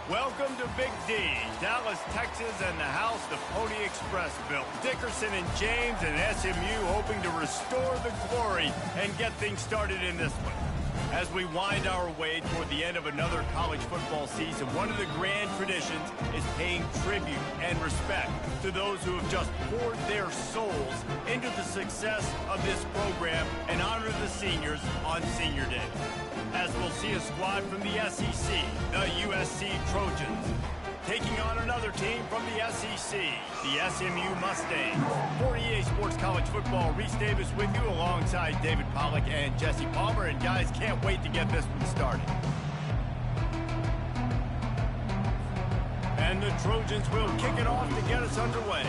Welcome to Big D, Dallas, Texas, and the house the Pony Express built. Dickerson and James and SMU hoping to restore the glory and get things started in this one. As we wind our way toward the end of another college football season, one of the grand traditions is paying tribute and respect to those who have just poured their souls into the success of this program and honor the seniors on Senior Day. As we'll see a squad from the SEC, the USC Trojans, taking on another team from the SEC, the SMU Mustangs. For EA Sports College Football, Reese Davis with you alongside David Pollack and Jesse Palmer. And guys, can't wait to get this one started. And the Trojans will kick it off to get us underway.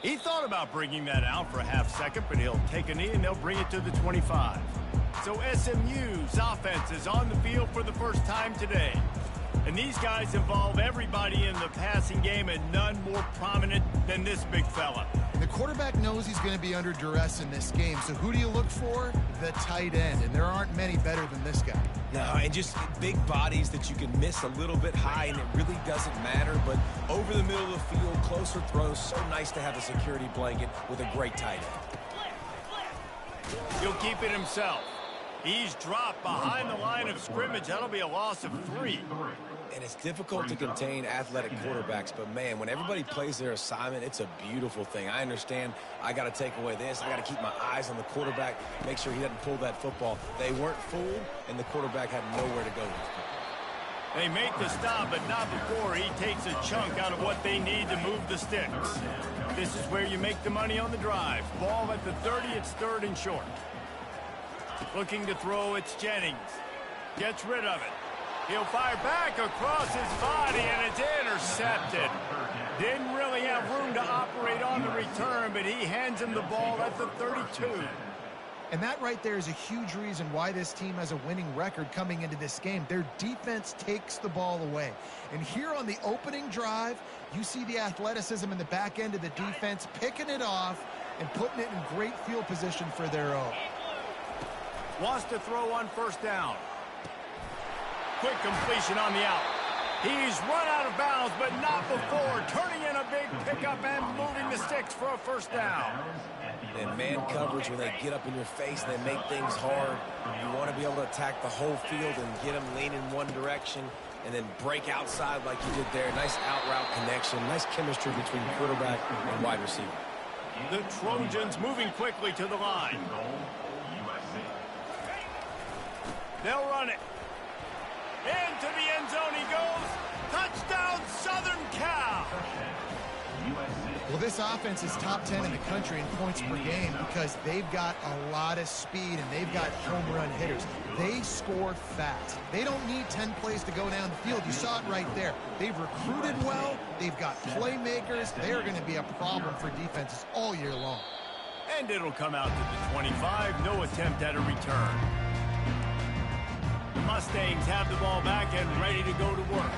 He thought about bringing that out for a half second, but he'll take a knee and they'll bring it to the 25. So SMU's offense is on the field for the first time today. And these guys involve everybody in the passing game, and none more prominent than this big fella. And the quarterback knows he's going to be under duress in this game. So who do you look for? The tight end. And there aren't many better than this guy. No, and just big bodies that you can miss a little bit high, and it really doesn't matter. But over the middle of the field, closer throws, so nice to have a security blanket with a great tight end. He'll keep it himself. He's dropped behind the line of scrimmage. That'll be a loss of 3. And it's difficult to contain athletic quarterbacks, but man, when everybody plays their assignment, it's a beautiful thing. I understand I got to take away this. I got to keep my eyes on the quarterback, make sure he doesn't pull that football. They weren't fooled, and the quarterback had nowhere to go with it. They make the stop, but not before he takes a chunk out of what they need to move the sticks. This is where you make the money on the drive. Ball at the 30, it's 3rd and short. Looking to throw, it's Jennings. Gets rid of it. He'll fire back across his body, and it's intercepted. Didn't really have room to operate on the return, but he hands him the ball at the 32. And that right there is a huge reason why this team has a winning record coming into this game. Their defense takes the ball away. And here on the opening drive, you see the athleticism in the back end of the defense, picking it off and putting it in great field position for their own. Wants to throw on 1st down. Quick completion on the out. He's run out of bounds, but not before. Turning in a big pickup and moving the sticks for a 1st down. And man coverage, when they get up in your face, they make things hard. You want to be able to attack the whole field and get them lean in one direction and then break outside like you did there. Nice out-route connection. Nice chemistry between quarterback and wide receiver. The Trojans moving quickly to the line. They'll run it. Into the end zone he goes. Touchdown, Southern Cal. Well, this offense is top 10 in the country in points per game because they've got a lot of speed and they've got home run hitters. They score fast. They don't need 10 plays to go down the field. You saw it right there. They've recruited well. They've got playmakers. They're going to be a problem for defenses all year long. And it'll come out to the 25. No attempt at a return. The Mustangs have the ball back and ready to go to work.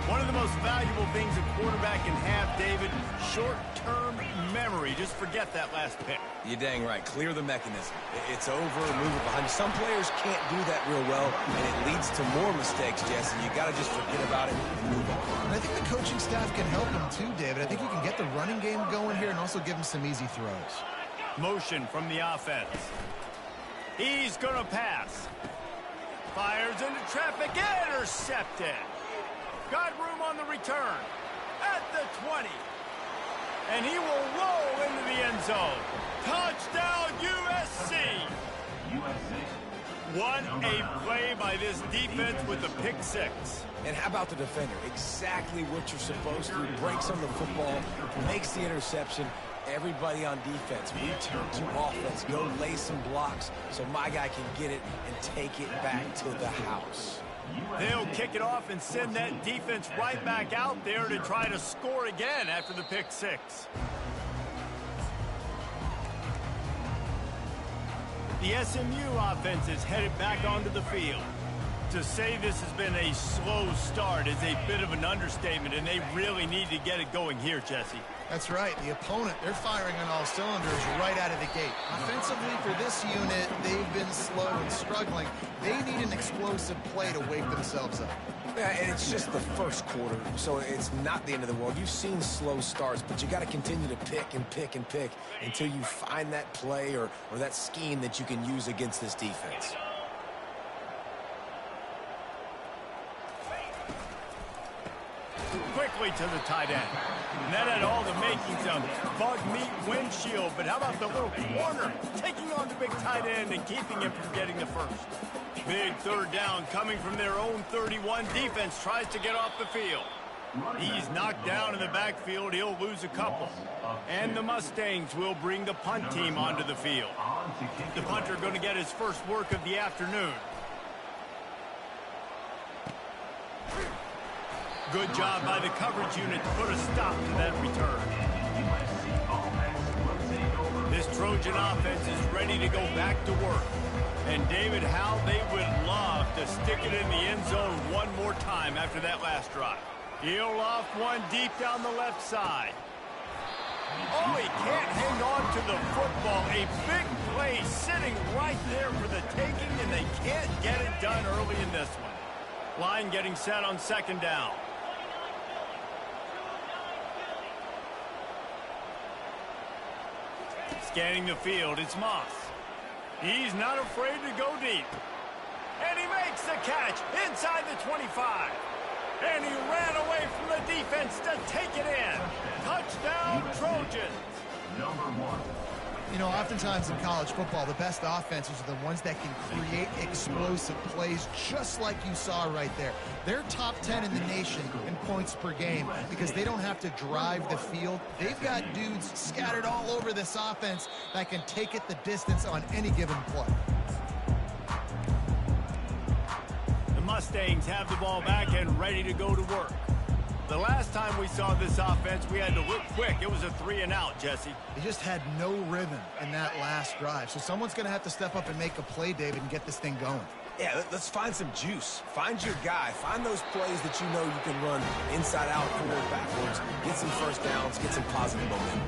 One of the most valuable things a quarterback can have, David, short-term memory. Just forget that last pick. You're dang right. Clear the mechanism. It's over, move it behind you. Some players can't do that real well, and it leads to more mistakes, Jesse. You got to just forget about it and move on. And I think the coaching staff can help him too, David. I think you can get the running game going here and also give him some easy throws. Motion from the offense. He's going to pass. Fires into traffic, intercepted. Got room on the return at the 20. And he will roll into the end zone. Touchdown, USC. What a play by this defense with the pick 6. And how about the defender? Exactly what you're supposed to. Breaks on the football, makes the interception. Everybody on defense, return to offense. Go lay some blocks so my guy can get it and take it back to the house. They'll kick it off and send that defense right back out there to try to score again after the pick 6. The SMU offense is headed back onto the field. To say this has been a slow start is a bit of an understatement, and they really need to get it going here, Jesse. That's right. The opponent, they're firing on all cylinders right out of the gate. Offensively, for this unit, they've been slow and struggling. They need an explosive play to wake themselves up. Yeah, and it's just the first quarter, so it's not the end of the world. You've seen slow starts, but you got to continue to pick and pick and pick until you find that play or that scheme that you can use against this defense. Quickly to the tight end. And that had all the makings of bug meat windshield, but how about the little corner taking on the big tight end and keeping him from getting the first? Big third down coming from their own 31. Defense tries to get off the field. He's knocked down in the backfield. He'll lose a couple. And the Mustangs will bring the punt team onto the field. The punter going to get his first work of the afternoon. Good job by the coverage unit to put a stop to that return. This Trojan offense is ready to go back to work. And David, how they would love to stick it in the end zone one more time after that last drive. He'll off one deep down the left side. Oh, he can't hang on to the football. A big play sitting right there for the taking, and they can't get it done early in this one. Line getting set on second down. Scanning the field, it's Moss. He's not afraid to go deep. And he makes the catch inside the 25. And he ran away from the defense to take it in. Touchdown, Trojans. You know, oftentimes in college football, the best offenses are the ones that can create explosive plays, just like you saw right there. They're top 10 in the nation in points per game because they don't have to drive the field. They've got dudes scattered all over this offense that can take it the distance on any given play. The Mustangs have the ball back and ready to go to work. The last time we saw this offense, we had to look quick. It was a 3-and-out, Jesse. They just had no rhythm in that last drive. So someone's going to have to step up and make a play, David, and get this thing going. Yeah, let's find some juice. Find your guy. Find those plays that you know you can run inside out, forward, backwards. Get some first downs. Get some positive momentum.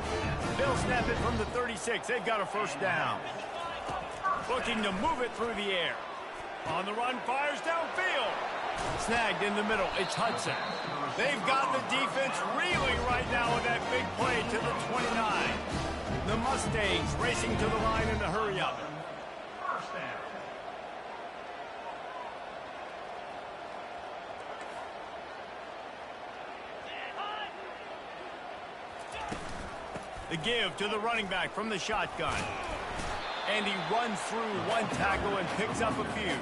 They'll snap it from the 36. They've got a first down. Looking to move it through the air. On the run, fires downfield. Snagged in the middle. It's Hudson. They've got the defense reeling right now with that big play to the 29. The Mustangs racing to the line in a hurry up. The give to the running back from the shotgun. And he runs through one tackle and picks up a few.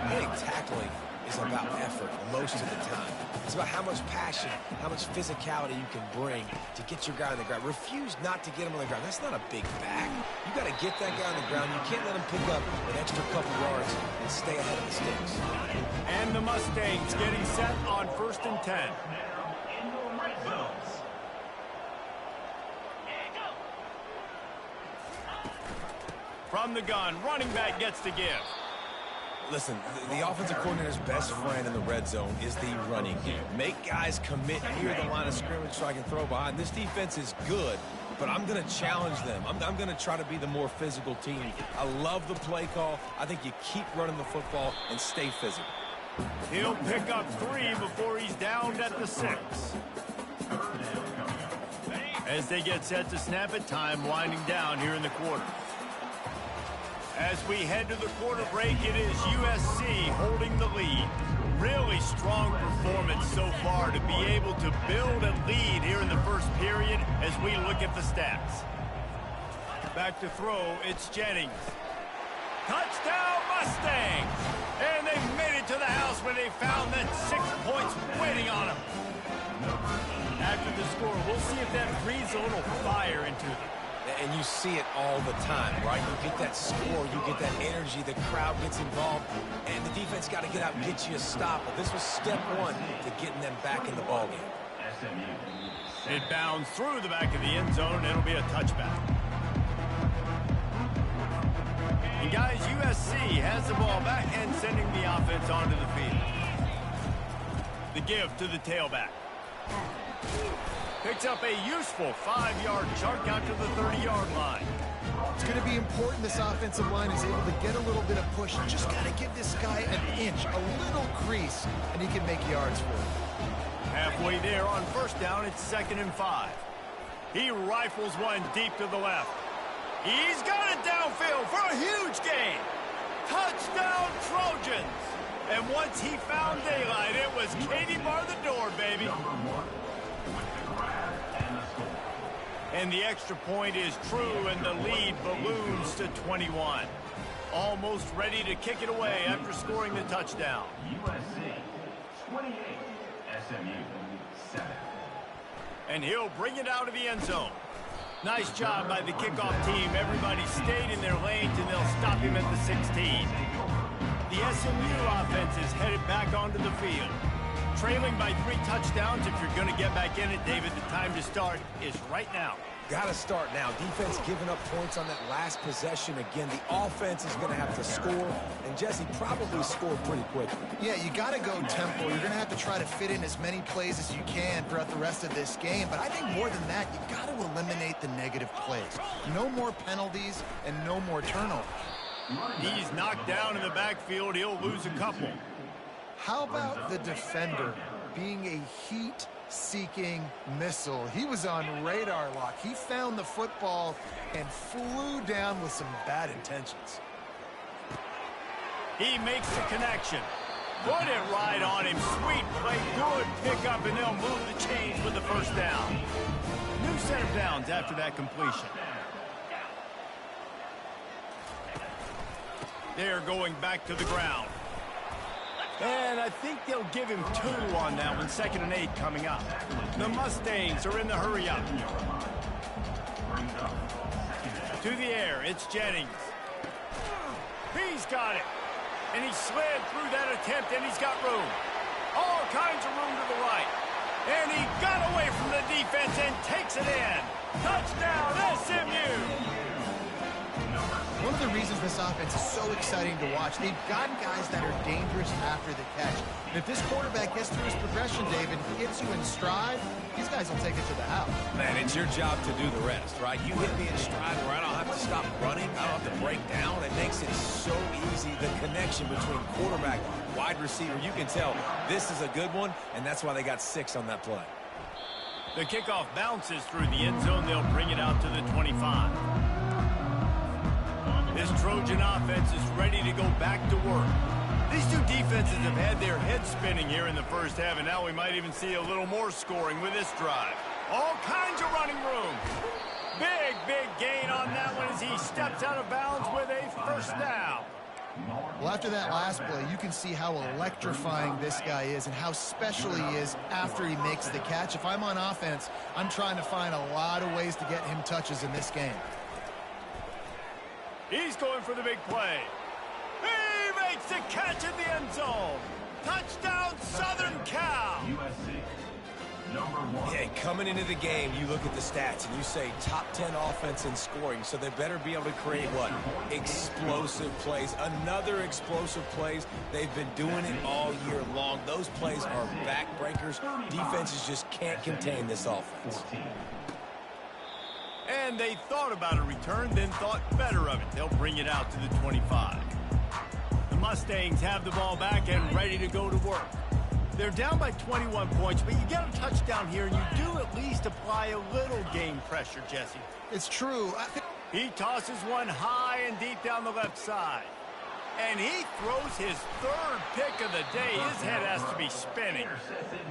I think tackling is about effort most of the time. It's about how much passion, how much physicality you can bring to get your guy on the ground. Refuse not to get him on the ground. That's not a big back. You got to get that guy on the ground. You can't let him pick up an extra couple yards and stay ahead of the sticks. And the Mustangs getting set on 1st and 10. From the gun, running back gets to give. Listen, the offensive coordinator's best friend in the red zone is the running game. Make guys commit near the line of scrimmage so I can throw behind. This defense is good, but I'm going to challenge them. I'm going to try to be the more physical team. I love the play call. I think you keep running the football and stay physical. He'll pick up 3 before he's downed at the 6. As they get set to snap it, time winding down here in the quarter. As we head to the quarter break, it is USC holding the lead. Really strong performance so far to be able to build a lead here in the first period as we look at the stats. Back to throw, it's Jennings. Touchdown Mustangs! And they made it to the house when they found that 6 points waiting on them. After the score, we'll see if that breathes a little fire into them. And you see it all the time, right? You get that score, you get that energy, the crowd gets involved, and the defense got to get out and get you a stop. But this was step 1 to getting them back in the ballgame. It bounds through the back of the end zone, and it'll be a touchback. And guys, USC has the ball back and sending the offense onto the field. The give to the tailback. Picks up a useful 5-yard chunk out to the 30-yard line. It's going to be important this offensive line is able to get a little bit of push. Just got to give this guy an inch, a little crease, and he can make yards for it. Halfway there on first down, it's 2nd and 5. He rifles one deep to the left. He's got it downfield for a huge gain. Touchdown, Trojans. And once he found daylight, it was Katie bar the door, baby. And the extra point is true, and the lead balloons to 21. Almost ready to kick it away after scoring the touchdown. USC 28, SMU 7. And he'll bring it out of the end zone. Nice job by the kickoff team. Everybody stayed in their lanes, and they'll stop him at the 16. The SMU offense is headed back onto the field. Trailing by 3 touchdowns. If you're going to get back in it, David, the time to start is right now. Got to start now. Defense giving up points on that last possession. Again, the offense is going to have to score, and Jesse probably scored pretty quickly. Yeah, you got to go tempo. You're going to have to try to fit in as many plays as you can throughout the rest of this game. But I think more than that, you got to eliminate the negative plays. No more penalties and no more turnovers. He's knocked down in the backfield. He'll lose a couple. How about the defender being a heat-seeking missile? He was on radar lock. He found the football and flew down with some bad intentions. He makes the connection. Put it right on him. Sweet play. Good pickup, and they'll move the chains with the first down. New set of downs after that completion. They're going back to the ground. And I think they'll give him 2 on that one. 2nd and 8 coming up. The Mustangs are in the hurry-up. To the air, it's Jennings. He's got it. And he slid through that attempt, and he's got room. All kinds of room to the right. And he got away from the defense and takes it in. Touchdown, SMU! One of the reasons this offense is so exciting to watch, they've got guys that are dangerous after the catch. And if this quarterback gets through his progression, David, gets you in stride, these guys will take it to the house. Man, it's your job to do the rest, right? You hit me in stride where I don't have to stop running. I don't have to break down. It makes it so easy, the connection between quarterback, wide receiver. You can tell this is a good one, and that's why they got 6 on that play. The kickoff bounces through the end zone. They'll bring it out to the 25. This Trojan offense is ready to go back to work. These two defenses have had their heads spinning here in the first half, and now we might even see a little more scoring with this drive. All kinds of running room. Big gain on that one as he steps out of bounds with a first down. Well, after that last play, you can see how electrifying this guy is and how special he is after he makes the catch. If I'm on offense, I'm trying to find a lot of ways to get him touches in this game. He's going for the big play. He makes the catch in the end zone. Touchdown, Southern Cal. USC, number 1. Yeah, coming into the game, you look at the stats and you say top 10 offense in scoring, so they better be able to create what? Explosive plays. Another explosive plays. They've been doing it all year long. Those plays are backbreakers. Defenses just can't contain this offense. And they thought about a return, then thought better of it. They'll bring it out to the 25. The Mustangs have the ball back and ready to go to work. They're down by 21 points, but you get a touchdown here, and you do at least apply a little game pressure, Jesse. It's true. He tosses one high and deep down the left side. And he throws his 3rd pick of the day. His head has to be spinning.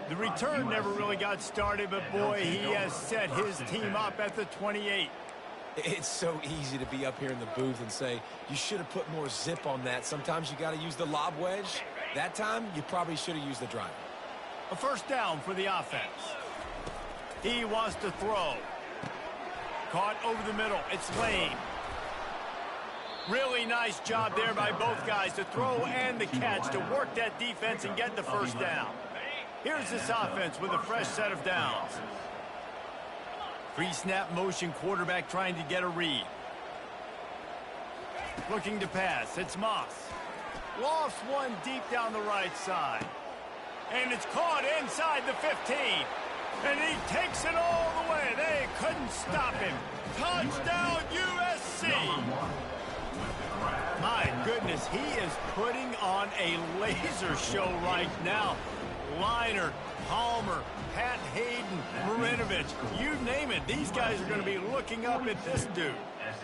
The return never really got started, but boy, he has set his team up at the 28. It's so easy to be up here in the booth and say, you should have put more zip on that. Sometimes you got to use the lob wedge. That time, you probably should have used the drive. A first down for the offense. He wants to throw. Caught over the middle. It's Lane. Really nice job there by both guys to throw and the catch to work that defense and get the first down. Here's this offense with a fresh set of downs. Pre-snap motion quarterback trying to get a read. Looking to pass. It's Moss. Lost one deep down the right side. And it's caught inside the 15. And he takes it all the way. They couldn't stop him. Touchdown, USC. My goodness, he is putting on a laser show right now. Liner, Palmer, Pat Hayden, Marinovich, you name it. These guys are going to be looking up at this dude.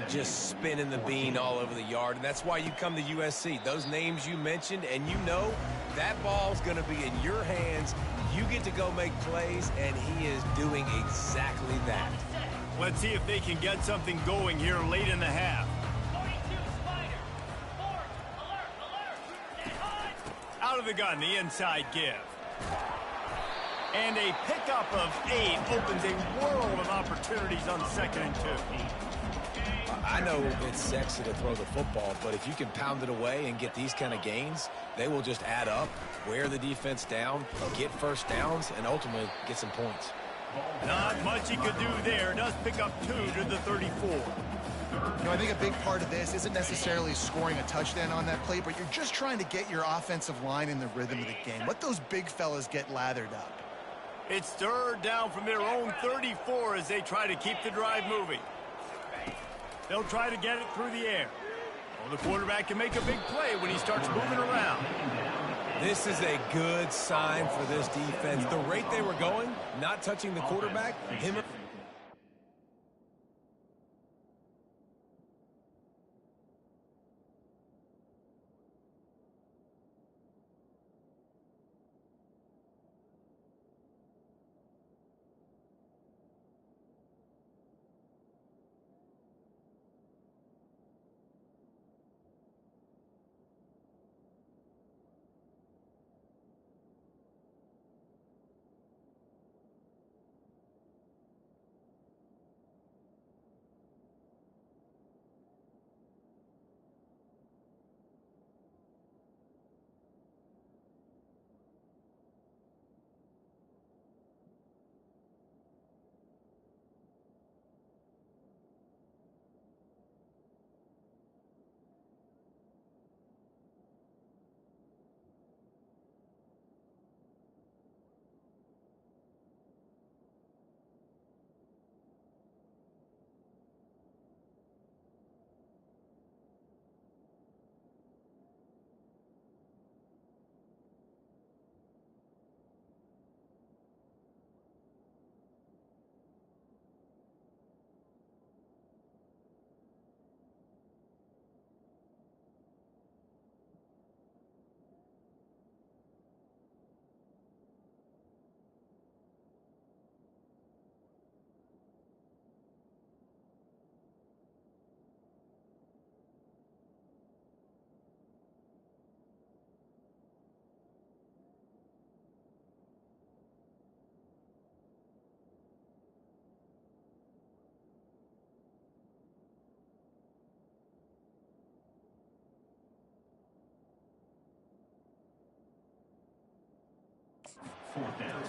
Just spinning the bean all over the yard, and that's why you come to USC. Those names you mentioned, and you know that ball's going to be in your hands. You get to go make plays, and he is doing exactly that. Let's see if they can get something going here late in the half. Out of the gun, the inside give. And a pickup of 8 opens a world of opportunities on 2nd and 2. I know it's sexy to throw the football, but if you can pound it away and get these kind of gains, they will just add up, wear the defense down, get first downs, and ultimately get some points. Not much he could do there. Does pick up 2 to the 34. You know, I think a big part of this isn't necessarily scoring a touchdown on that play, but you're just trying to get your offensive line in the rhythm of the game. Let those big fellas get lathered up. It's 3rd down from their own 34 as they try to keep the drive moving. They'll try to get it through the air. Well, the quarterback can make a big play when he starts moving around. This is a good sign for this defense. The rate they were going, not touching the quarterback, him...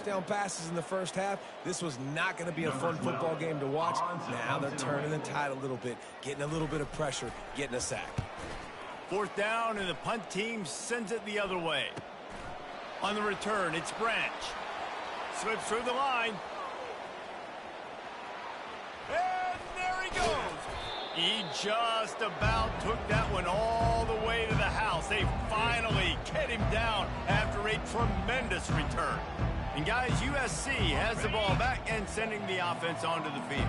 Down passes in the first half. This was not going to be a fun football game to watch. Now they're turning the tide a little bit, getting a little bit of pressure, getting a sack. 4th down, and the punt team sends it the other way. On the return, it's Branch. Slips through the line. And there he goes. He just about took that one all the way to the house. They finally get him down after a tremendous return. And guys, USC has the ball back and sending the offense onto the field.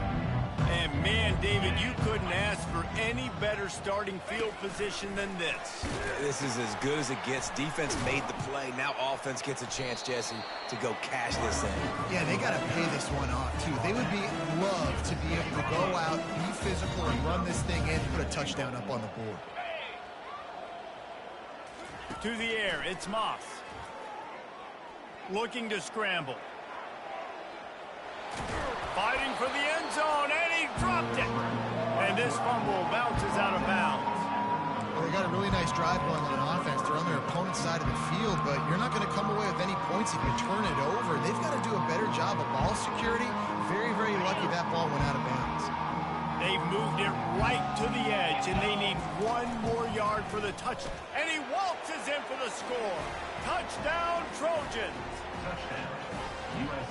And man, David, you couldn't ask for any better starting field position than this. This is as good as it gets. Defense made the play. Now offense gets a chance, Jesse, to go cash this in. Yeah, they got to pay this one off, too. They would love to be able to go out, be physical, and run this thing in and put a touchdown up on the board. To the air, it's Moss. Looking to scramble. Fighting for the end zone, and he dropped it. And this fumble bounces out of bounds. Well, they got a really nice drive going on offense. They're on their opponent's side of the field, but you're not going to come away with any points if you turn it over. They've got to do a better job of ball security. Very, very lucky that ball went out of bounds. They've moved it right to the edge, and they need one more yard for the touchdown. And he waltzes in for the score. Touchdown, Trojans.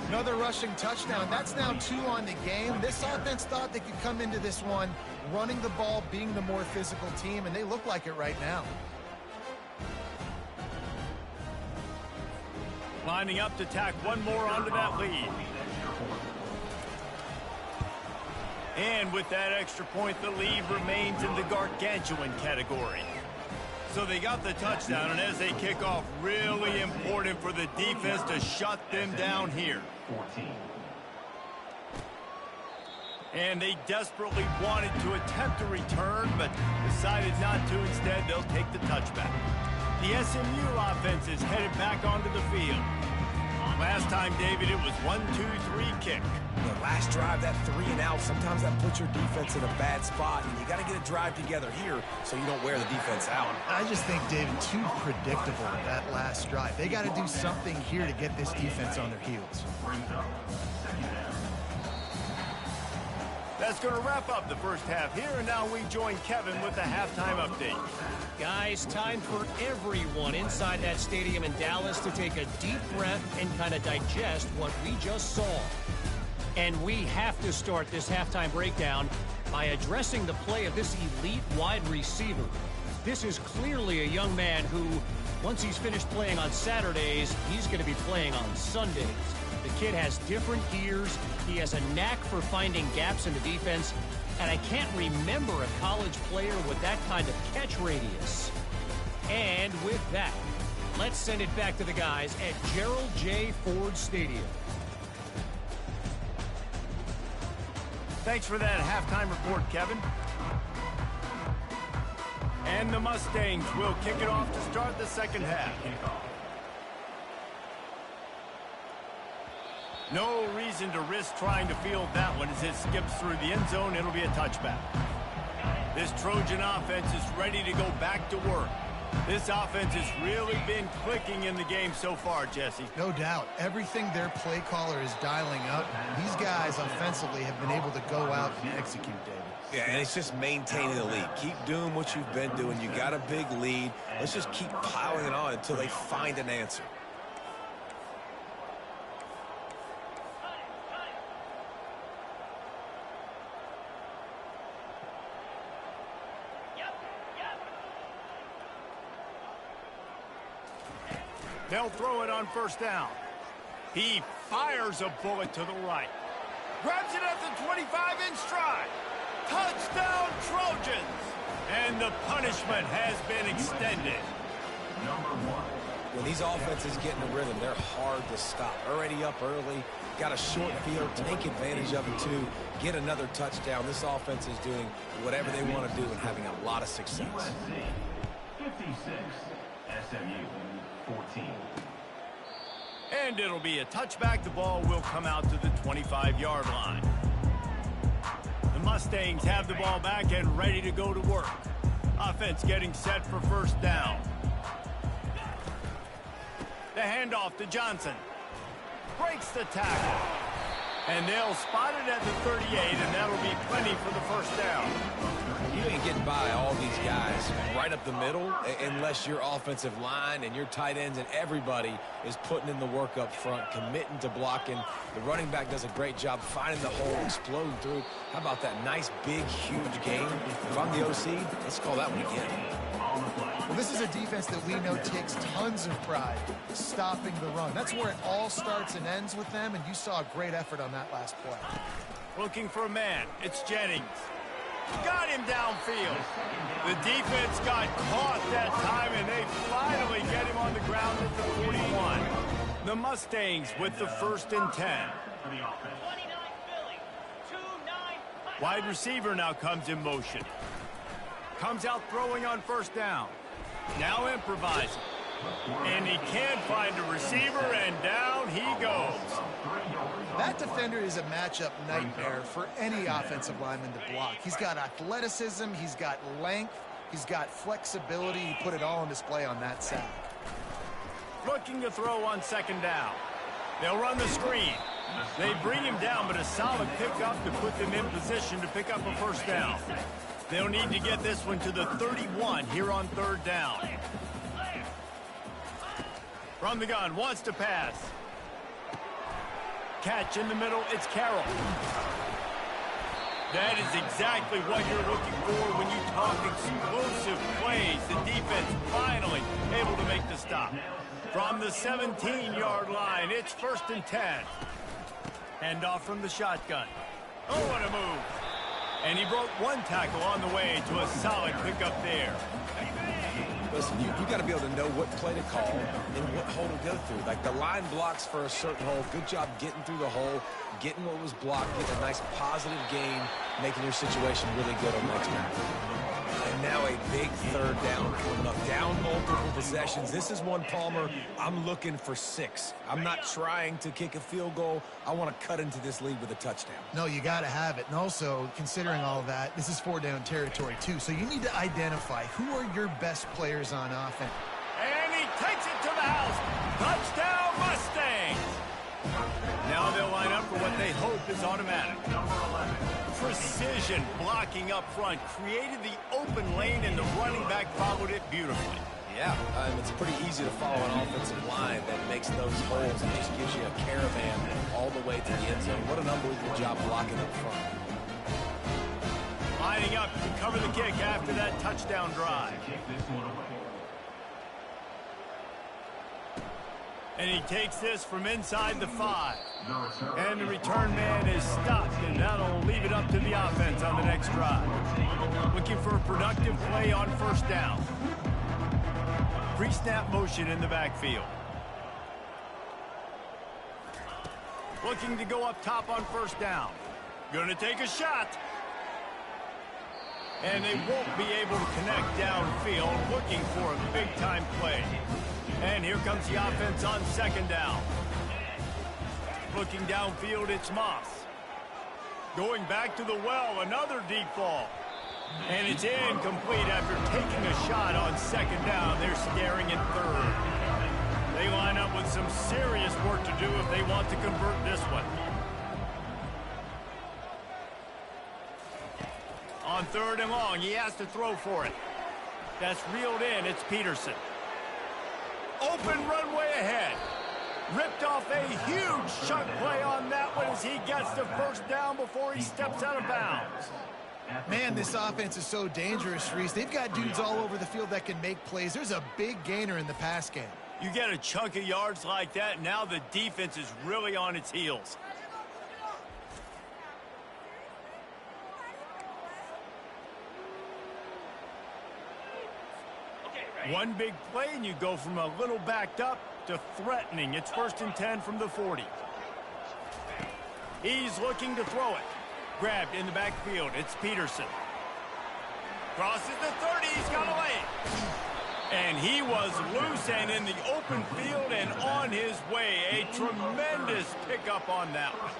Another rushing touchdown. That's now 2 on the game. This offense thought they could come into this one running the ball, being the more physical team, and they look like it right now. Lining up to tack one more onto that lead. And with that extra point, the lead remains in the gargantuan category. So they got the touchdown, and as they kick off, really important for the defense to shut them down here. 14. And they desperately wanted to attempt a return, but decided not to. Instead, they'll take the touchback. The SMU offense is headed back onto the field. Last time, David, it was 1-2-3 kick. The last drive, that 3 and out, sometimes that puts your defense in a bad spot, and you got to get a drive together here so you don't wear the defense out. I just think, David, too predictable that last drive. They got to do something here to get this defense on their heels. That's going to wrap up the first half here, and now we join Kevin with the halftime update. Guys, time for everyone inside that stadium in Dallas to take a deep breath and kind of digest what we just saw. And we have to start this halftime breakdown by addressing the play of this elite wide receiver. This is clearly a young man who, once he's finished playing on Saturdays, he's going to be playing on Sundays. The kid has different gears. He has a knack for finding gaps in the defense. And I can't remember a college player with that kind of catch radius. And with that, let's send it back to the guys at Gerald J. Ford Stadium. Thanks for that halftime report, Kevin. And the Mustangs will kick it off to start the second half. No reason to risk trying to field that one as it skips through the end zone. It'll be a touchback. This Trojan offense is ready to go back to work. This offense has really been clicking in the game so far, Jesse. No doubt. Everything their play caller is dialing up, these guys offensively have been able to go out and execute, David. Yeah, and it's just maintaining the lead. Keep doing what you've been doing. You got a big lead. Let's just keep piling it on until they find an answer. They'll throw it on first down. He fires a bullet to the right. Grabs it at the 25 in stride. Touchdown, Trojans! And the punishment has been extended. When these offenses get in a rhythm, they're hard to stop. Already up early, got a short field, take advantage of it too, get another touchdown. This offense is doing whatever they want to do and having a lot of success. 56, SMU 14. And it'll be a touchback. The ball will come out to the 25-yard line. The Mustangs have the ball back and ready to go to work. Offense getting set for first down. The handoff to Johnson. Breaks the tackle. And they'll spot it at the 38, and that'll be plenty for the first down. You ain't getting by all these guys right up the middle unless your offensive line and your tight ends and everybody is putting in the work up front, committing to blocking. The running back does a great job finding the hole, exploding through. How about that nice, big, huge game? If I'm the OC, let's call that one again. Well, this is a defense that we know takes tons of pride stopping the run. That's where it all starts and ends with them, and you saw a great effort on that last play. Looking for a man. It's Jennings. Got him downfield. The defense got caught that time, and they finally get him on the ground at the 41. The Mustangs with the 1st and 10. Wide receiver now comes in motion. Comes out throwing on first down. Now improvising. And he can't find a receiver, and down he goes. That defender is a matchup nightmare for any offensive lineman to block. He's got athleticism, he's got length, he's got flexibility. He put it all on display on that sack. Looking to throw on second down. They'll run the screen. They bring him down, but a solid pickup to put them in position to pick up a first down. They'll need to get this one to the 31 here on third down. From the gun, wants to pass. Catch in the middle, it's Carroll. That is exactly what you're looking for when you talk explosive plays. The defense finally able to make the stop. From the 17-yard line, it's 1st and 10. Hand off from the shotgun. Oh, what a move. And he broke one tackle on the way to a solid pickup there. Listen, you got to be able to know what play to call and what hole to go through. Like the line blocks for a certain hole. Good job getting through the hole, getting what was blocked, getting a nice positive gain, making your situation really good on the next time. And now a big third down coming up. Down multiple possessions. This is one, Palmer, I'm looking for 6. I'm not trying to kick a field goal. I want to cut into this lead with a touchdown. No, you got to have it. And also, considering all of that, this is 4-down territory, too. So you need to identify who are your best players on offense. And he takes it to the house. Touchdown, Mustangs. Now they'll line up for what they hope is automatic. Precision blocking up front created the open lane, and the running back followed it beautifully. Yeah, it's pretty easy to follow an offensive line that makes those holes and just gives you a caravan all the way to the end zone. What an unbelievable job blocking up front. Lining up to cover the kick after that touchdown drive. And he takes this from inside the 5. And the return man is stopped, and that'll leave it up to the offense on the next drive. Looking for a productive play on first down. Pre-snap motion in the backfield. Looking to go up top on first down. Going to take a shot. And they won't be able to connect downfield, looking for a big-time play. And here comes the offense on second down. Looking downfield, it's Moss. Going back to the well, another deep ball. And it's incomplete after taking a shot on second down. They're scaring in third. They line up with some serious work to do if they want to convert this one. On third and long, he has to throw for it. That's reeled in, it's Peterson. Open runway ahead. Ripped off a huge chunk play on that one as he gets the first down before he steps out of bounds. Man, this offense is so dangerous, Reese. They've got dudes all over the field that can make plays. There's a big gainer in the pass game. You get a chunk of yards like that, now the defense is really on its heels. One big play, and you go from a little backed up to threatening. It's 1st and 10 from the 40. He's looking to throw it. Grabbed in the backfield. It's Peterson. Crosses the 30. He's got a lane. And he was loose and in the open field and on his way. A tremendous pickup on that one.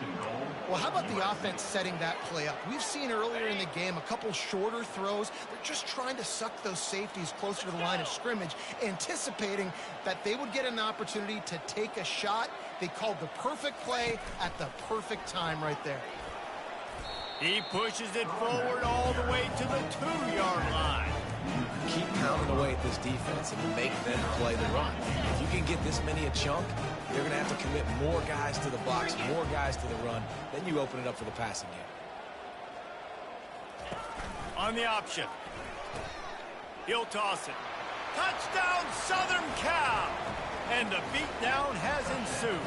Well, how about the offense setting that play up? We've seen earlier in the game a couple shorter throws. They're just trying to suck those safeties closer to the line of scrimmage, anticipating that they would get an opportunity to take a shot. They called the perfect play at the perfect time right there. He pushes it forward all the way to the 2-yard line. Keep pounding away at this defense and make them play the run. If you can get this many a chunk, you're going to have to commit more guys to the box, more guys to the run. Then you open it up for the passing game. On the option. He'll toss it. Touchdown, Southern Cal! And the beatdown has ensued.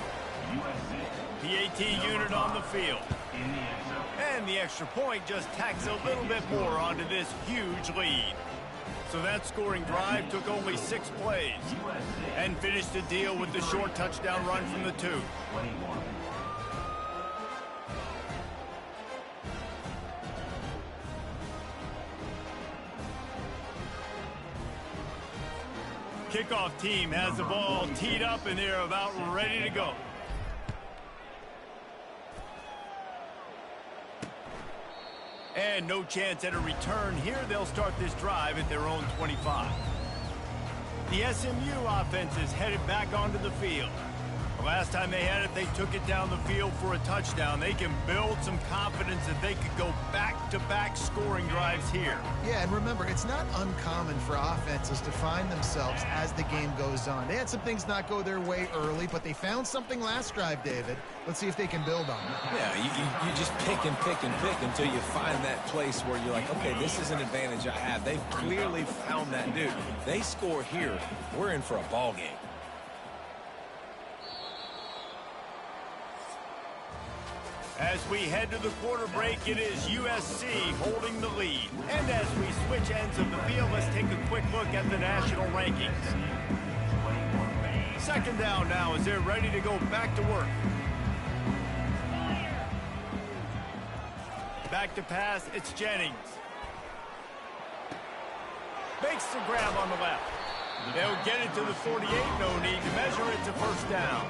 PAT unit on the field. And the extra point just tacks a little bit more onto this huge lead. So that scoring drive took only 6 plays and finished the deal with the short touchdown run from the 2. Kickoff team has the ball teed up and they're about ready to go. And no chance at a return here. They'll start this drive at their own 25. The SMU offense is headed back onto the field. The last time they had it, they took it down the field for a touchdown. They can build some confidence that they could go back-to-back scoring drives here. Yeah, and remember, it's not uncommon for offenses to find themselves as the game goes on. They had some things not go their way early, but they found something last drive, David. Let's see if they can build on it. Yeah, you just pick and pick and pick until you find that place where you're like, okay, this is an advantage I have. They've clearly found that dude. They score here, we're in for a ball game. As we head to the quarter break, it is USC holding the lead. And as we switch ends of the field, let's take a quick look at the national rankings. Second down now as they're ready to go back to work. Back to pass, it's Jennings. Makes the grab on the left. They'll get it to the 48, no need to measure it to first down.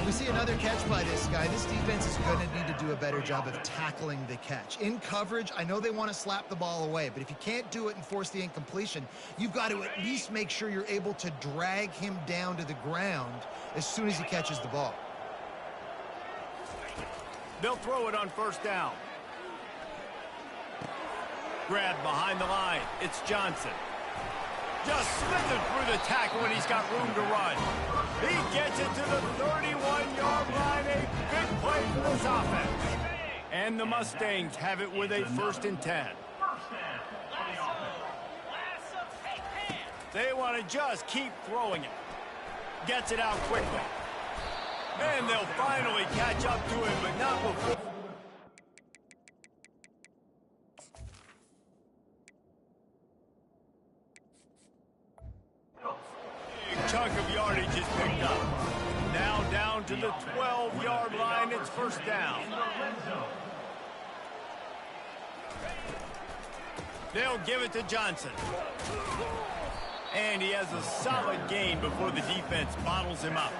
We see another catch by this guy. This defense is going to need to do a better job of tackling the catch. In coverage, I know they want to slap the ball away, but if you can't do it and force the incompletion, you've got to at least make sure you're able to drag him down to the ground as soon as he catches the ball. They'll throw it on first down. Grab behind the line. It's Johnson. Just slithered through the tackle when he's got room to run. He gets it to the 31-yard line. A big play for this offense. And the Mustangs have it with a 1st and 10. They want to just keep throwing it. Gets it out quickly. And they'll finally catch up to him, but not before. Chunk of yardage is picked up. Now down to the 12-yard line. It's first down. They'll give it to Johnson. And he has a solid gain before the defense bottles him up.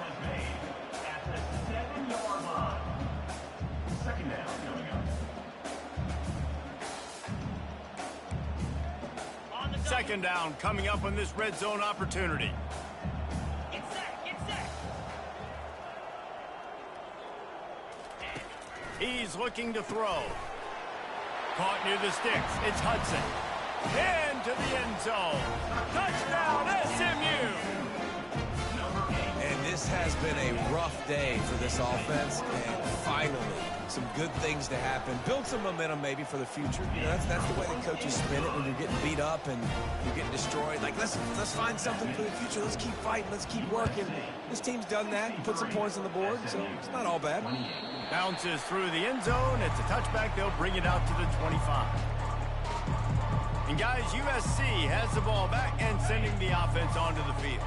Second down coming up on this red zone opportunity. He's looking to throw. Caught near the sticks. It's Hudson. Into the end zone. Touchdown, SMU! And this has been a rough day for this offense, and finally, some good things to happen. Build some momentum maybe for the future. You know, that's the way the coaches spin it when you're getting beat up and you're getting destroyed. Like, let's find something for the future. Let's keep fighting. Let's keep working. This team's done that and put some points on the board, so it's not all bad. Bounces through the end zone. It's a touchback. They'll bring it out to the 25. And guys, USC has the ball back and sending the offense onto the field.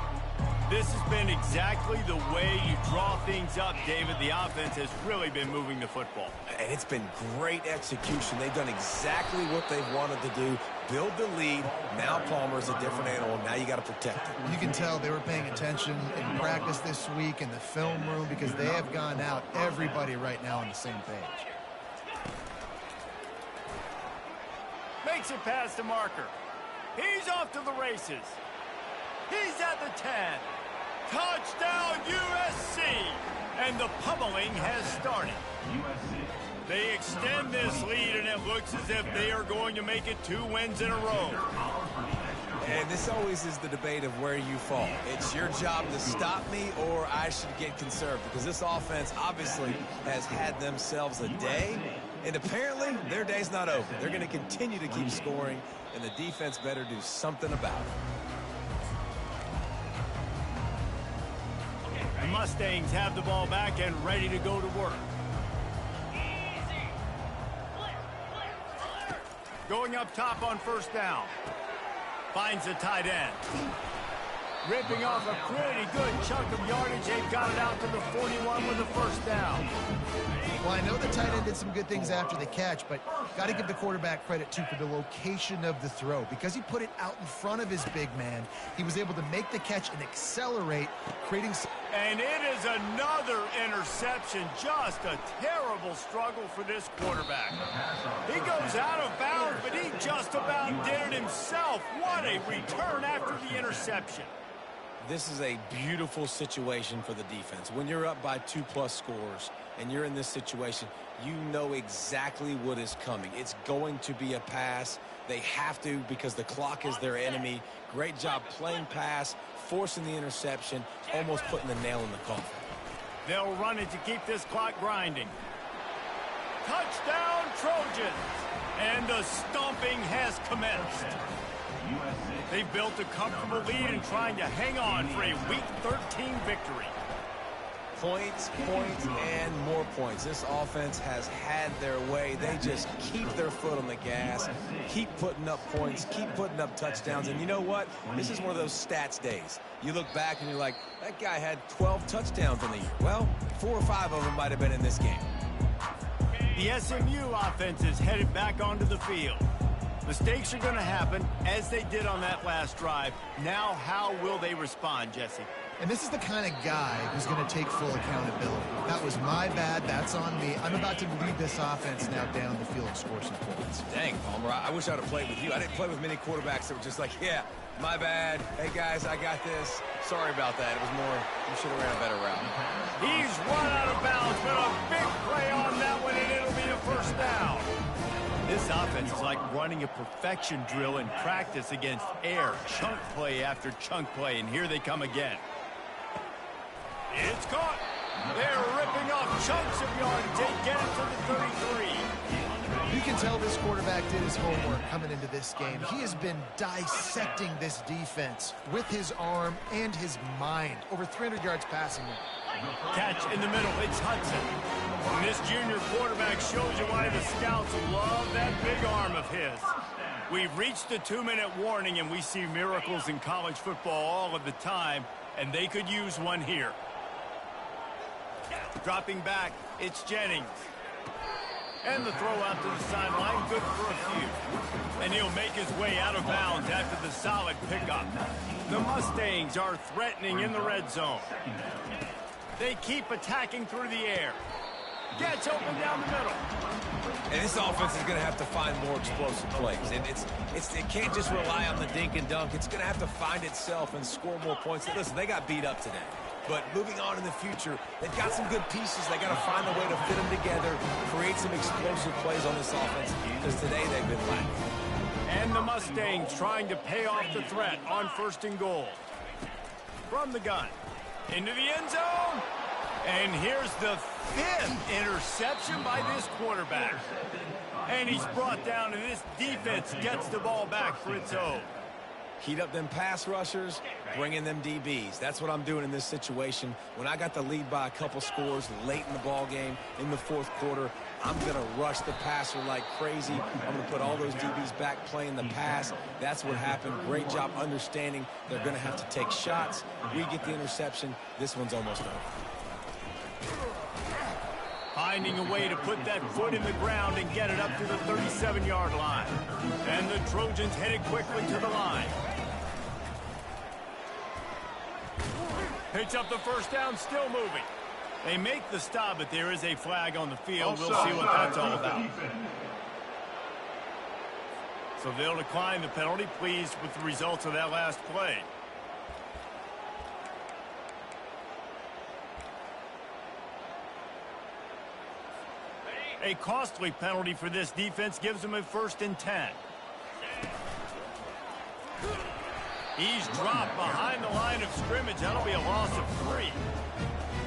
This has been exactly the way you draw things up, David. The offense has really been moving the football. And it's been great execution. They've done exactly what they've wanted to do. Build the lead. Now Palmer's a different animal. Now you got to protect it. You can tell they were paying attention in practice this week in the film room because they have gone out, everybody right now on the same page. Makes it past the marker. He's off to the races. He's at the 10. Touchdown, USC! And the pummeling has started. They extend this lead, and it looks as if they are going to make it 2 wins in a row. And this always is the debate of where you fall. It's your job to stop me, or I should get conserved, because this offense obviously has had themselves a day, and apparently their day's not over. They're going to continue to keep scoring, and the defense better do something about it. The Mustangs have the ball back and ready to go to work. Going up top on first down. Finds a tight end. Ripping off a pretty good chunk of yardage. They've got it out to the 41 with the first down. Well, I know the tight end did some good things after the catch, but got to give the quarterback credit, too, for the location of the throw. Because he put it out in front of his big man, he was able to make the catch and accelerate, creating... And it is another interception. Just a terrible struggle for this quarterback. He goes out of bounds, but he just about did it himself. What a return after the interception. This is a beautiful situation for the defense. When you're up by 2+ scores and you're in this situation, you know exactly what is coming. It's going to be a pass. They have to because the clock is their enemy. Great job playing pass, forcing the interception, almost putting the nail in the coffin. They'll run it to keep this clock grinding. Touchdown, Trojans! And the stomping has commenced. They've built a comfortable lead and trying to hang on for a Week 13 victory. Points, points, and more points. This offense has had their way. They just keep their foot on the gas, keep putting up points, keep putting up touchdowns. And you know what? This is one of those stats days. You look back and you're like, that guy had 12 touchdowns in the year. Well, 4 or 5 of them might have been in this game. The SMU offense is headed back onto the field. Mistakes are going to happen, as they did on that last drive. Now, how will they respond, Jesse? And this is the kind of guy who's going to take full accountability. That was my bad. That's on me. I'm about to lead this offense now down the field and score some points. Dang, Palmer, I wish I would have played with you. I didn't play with many quarterbacks that were just like, yeah, my bad. Hey, guys, I got this. Sorry about that. It was more, you should have ran a better route. He's run out of bounds, but a big play on that one, and it'll be a first down. This offense is like running a perfection drill in practice against air. Chunk play after chunk play, and here they come again. It's caught. They're ripping off chunks of yardage. They get it to the 33. You can tell this quarterback did his homework coming into this game. He has been dissecting this defense with his arm and his mind. Over 300 yards passing now. Catch in the middle. It's Hudson. And this junior quarterback shows you why the scouts love that big arm of his. We've reached the 2-minute warning, and we see miracles in college football all of the time, and they could use one here. Dropping back, it's Jennings. And the throw out to the sideline, good for a few. And he'll make his way out of bounds after the solid pickup. The Mustangs are threatening in the red zone. They keep attacking through the air. Gets open down the middle. And this offense is going to have to find more explosive plays. And it can't just rely on the dink and dunk. It's going to have to find itself and score more points. Listen, they got beat up today. But moving on in the future, they've got some good pieces. They got to find a way to fit them together, create some explosive plays on this offense, because today they've been lacking. And the Mustangs trying to pay off the threat on 1st and goal. From the gun. Into the end zone. And here's the 5th interception by this quarterback. And he's brought down, and this defense gets the ball back for its own. Heat up them pass rushers, bring in them DBs. That's what I'm doing in this situation. When I got the lead by a couple scores late in the ball game, in the 4th quarter, I'm going to rush the passer like crazy. I'm going to put all those DBs back playing the pass. That's what happened. Great job understanding they're going to have to take shots. We get the interception. This one's almost over. Finding a way to put that foot in the ground and get it up to the 37-yard line. And the Trojans headed quickly to the line. Picks up the first down, still moving. They make the stop, but there is a flag on the field. We'll see what that's all about. So they'll decline the penalty, pleased with the results of that last play. A costly penalty for this defense gives them a 1st and 10. He's dropped behind the line of scrimmage. That'll be a loss of 3.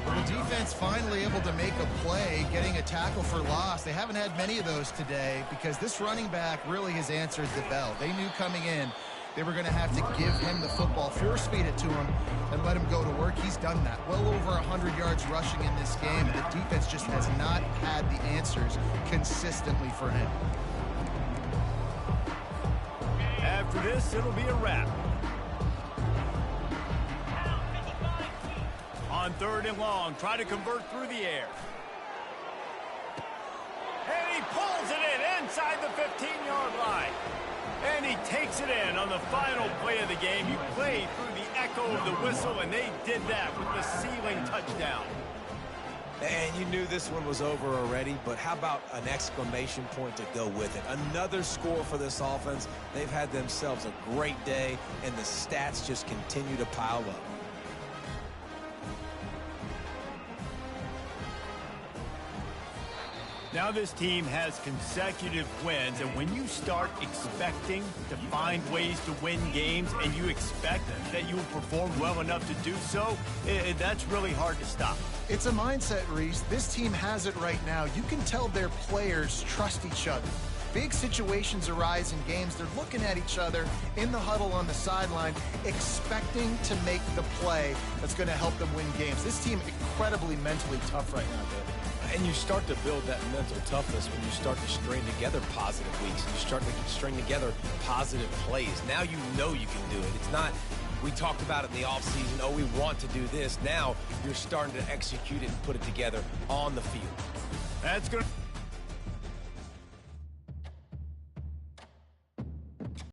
Well, the defense finally able to make a play, getting a tackle for loss. They haven't had many of those today because this running back really has answered the bell. They knew coming in they were going to have to give him the football, force-feed it to him, and let him go to work. He's done that. Well over 100 yards rushing in this game, and the defense just has not had the answers consistently for him. After this, it'll be a wrap. On 3rd and long, try to convert through the air. And he pulls it in inside the 15-yard line. And he takes it in on the final play of the game. You played through the echo of the whistle, and they did that with the sealing touchdown. And you knew this one was over already, but how about an exclamation point to go with it? Another score for this offense. They've had themselves a great day, and the stats just continue to pile up. Now this team has consecutive wins, and when you start expecting to find ways to win games and you expect that you will perform well enough to do so, that's really hard to stop. It's a mindset, Reese. This team has it right now. You can tell their players trust each other. Big situations arise in games. They're looking at each other in the huddle on the sideline, expecting to make the play that's going to help them win games. This team incredibly mentally tough right now, David. And you start to build that mental toughness when you start to string together positive weeks. You start to string together positive plays. Now you know you can do it. It's not, we talked about it in the offseason, oh, we want to do this. Now you're starting to execute it and put it together on the field. That's good.